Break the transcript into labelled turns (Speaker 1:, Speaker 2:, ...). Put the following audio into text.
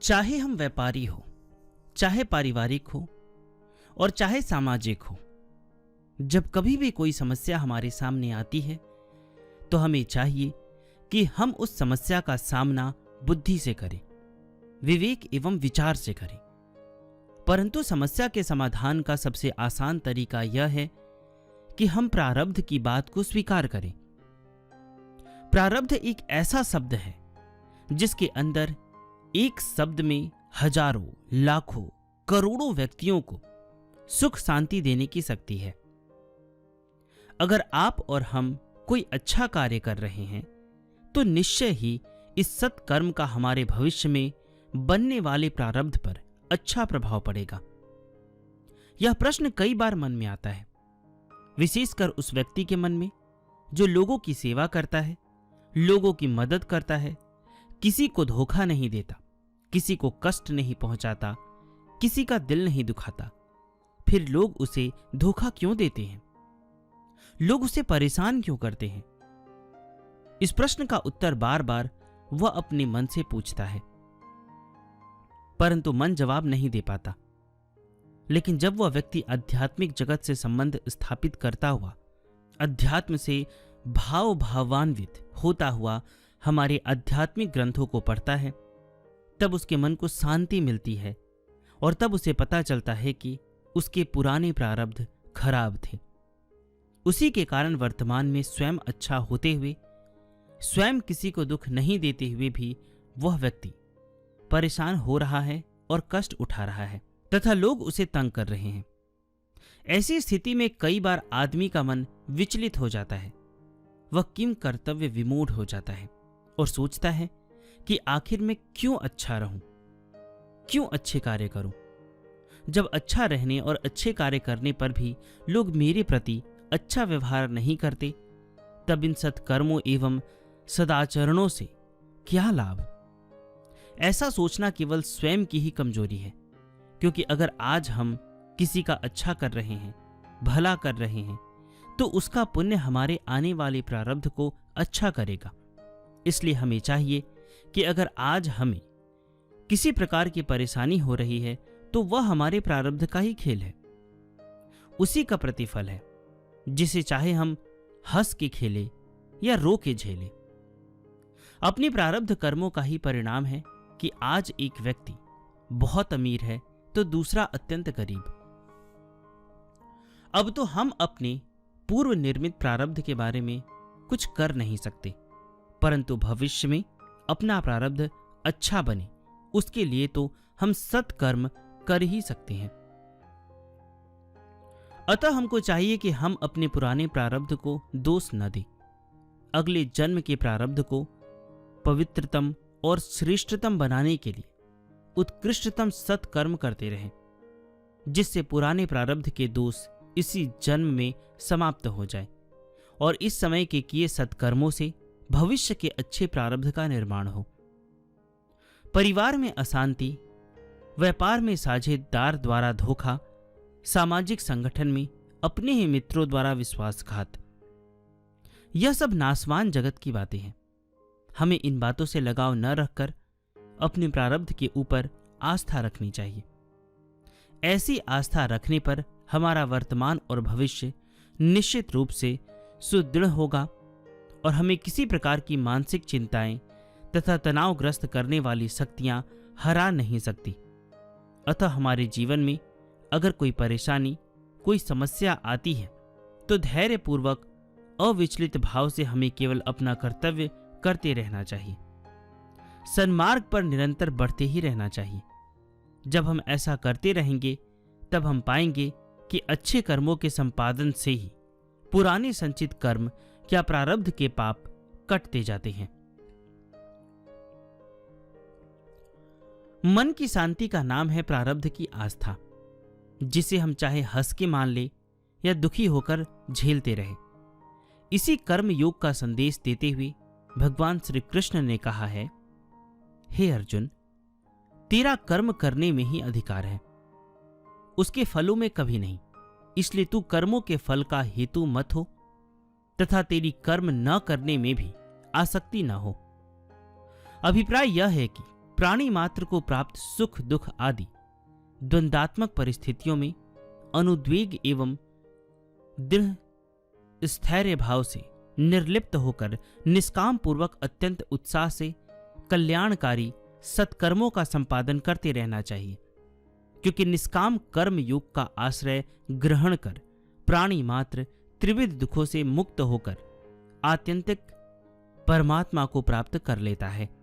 Speaker 1: चाहे हम व्यापारी हो, चाहे पारिवारिक हो और चाहे सामाजिक हो, जब कभी भी कोई समस्या हमारे सामने आती है तो हमें चाहिए कि हम उस समस्या का सामना बुद्धि से करें, विवेक एवं विचार से करें। परंतु समस्या के समाधान का सबसे आसान तरीका यह है कि हम प्रारब्ध की बात को स्वीकार करें। प्रारब्ध एक ऐसा शब्द है जिसके अंदर एक शब्द में हजारों, लाखों, करोड़ों व्यक्तियों को सुख शांति देने की शक्ति है। अगर आप और हम कोई अच्छा कार्य कर रहे हैं तो निश्चय ही इस सत्कर्म का हमारे भविष्य में बनने वाले प्रारब्ध पर अच्छा प्रभाव पड़ेगा। यह प्रश्न कई बार मन में आता है, विशेषकर उस व्यक्ति के मन में जो लोगों की सेवा करता है, लोगों की मदद करता है, किसी को धोखा नहीं देता, किसी को कष्ट नहीं पहुंचाता, किसी का दिल नहीं दुखाता। फिर लोग उसे धोखा क्यों देते हैं? लोग उसे परेशान क्यों करते हैं? इस प्रश्न का उत्तर बार बार वह अपने मन से पूछता है, परंतु मन जवाब नहीं दे पाता। लेकिन जब वह व्यक्ति आध्यात्मिक जगत से संबंध स्थापित करता हुआ, अध्यात्म से भावान्वित होता हुआ हमारे आध्यात्मिक ग्रंथों को पढ़ता है, तब उसके मन को शांति मिलती है और तब उसे पता चलता है कि उसके पुराने प्रारब्ध खराब थे। उसी के कारण वर्तमान में स्वयं अच्छा होते हुए, स्वयं किसी को दुख नहीं देते हुए भी वह व्यक्ति परेशान हो रहा है और कष्ट उठा रहा है तथा लोग उसे तंग कर रहे हैं। ऐसी स्थिति में कई बार आदमी का मन विचलित हो जाता है, वह किम कर्तव्य विमूढ़ हो जाता है और सोचता है कि आखिर मैं क्यों अच्छा रहूं, क्यों अच्छे कार्य करूं। जब अच्छा रहने और अच्छे कार्य करने पर भी लोग मेरे प्रति अच्छा व्यवहार नहीं करते, तब इन सत्कर्मों एवं सदाचरणों से क्या लाभ? ऐसा सोचना केवल स्वयं की ही कमजोरी है, क्योंकि अगर आज हम किसी का अच्छा कर रहे हैं, भला कर रहे हैं, तो उसका पुण्य हमारे आने वाले प्रारब्ध को अच्छा करेगा। इसलिए हमें चाहिए कि अगर आज हमें किसी प्रकार की परेशानी हो रही है तो वह हमारे प्रारब्ध का ही खेल है, उसी का प्रतिफल है, जिसे चाहे हम हंस के खेले या रो के झेले। अपने प्रारब्ध कर्मों का ही परिणाम है कि आज एक व्यक्ति बहुत अमीर है तो दूसरा अत्यंत गरीब। अब तो हम अपने पूर्व निर्मित प्रारब्ध के बारे में कुछ कर नहीं सकते, परंतु भविष्य में अपना प्रारब्ध अच्छा बने उसके लिए तो हम सत्कर्म कर ही सकते हैं। अतः हमको चाहिए कि हम अपने पुराने प्रारब्ध को दोष न दें, अगले जन्म के प्रारब्ध को पवित्रतम और श्रेष्ठतम बनाने के लिए उत्कृष्टतम सत्कर्म करते रहें, जिससे पुराने प्रारब्ध के दोष इसी जन्म में समाप्त हो जाए और इस समय के किए सत्कर्मों से भविष्य के अच्छे प्रारब्ध का निर्माण हो। परिवार में अशांति, व्यापार में साझेदार द्वारा धोखा, सामाजिक संगठन में अपने ही मित्रों द्वारा विश्वासघात, यह सब नासवान जगत की बातें हैं। हमें इन बातों से लगाव न रखकर अपने प्रारब्ध के ऊपर आस्था रखनी चाहिए। ऐसी आस्था रखने पर हमारा वर्तमान और भविष्य निश्चित रूप से सुदृढ़ होगा और हमें किसी प्रकार की मानसिक चिंताएं तथा तनावग्रस्त करने वाली शक्तियां हरा नहीं सकती। अतः हमारे जीवन में अगर कोई परेशानी, कोई समस्या आती है तो धैर्यपूर्वक अविचलित भाव से हमें केवल अपना कर्तव्य करते रहना चाहिए, सन्मार्ग पर निरंतर बढ़ते ही रहना चाहिए। जब हम ऐसा करते रहेंगे तब हम पाएंगे कि अच्छे कर्मों के संपादन से ही पुराने संचित कर्म क्या प्रारब्ध के पाप कटते जाते हैं। मन की शांति का नाम है प्रारब्ध की आस्था, जिसे हम चाहे हंस के मान ले या दुखी होकर झेलते रहे। इसी कर्म योग का संदेश देते हुए भगवान श्री कृष्ण ने कहा है, हे अर्जुन, तेरा कर्म करने में ही अधिकार है, उसके फलों में कभी नहीं। इसलिए तू कर्मों के फल का हेतु मत हो तथा तेरी कर्म न करने में भी आसक्ति न हो। अभिप्राय यह है कि प्राणी मात्र को प्राप्त सुख दुख आदि द्वंद्वात्मक परिस्थितियों में अनुद्वेग एवं दृढ़ स्थैर्य भाव से निर्लिप्त होकर निष्काम पूर्वक अत्यंत उत्साह से कल्याणकारी सत्कर्मों का संपादन करते रहना चाहिए, क्योंकि निष्काम कर्म योग का आश्रय ग्रहण कर प्राणी मात्र त्रिविध दुखों से मुक्त होकर आत्यंतिक परमात्मा को प्राप्त कर लेता है।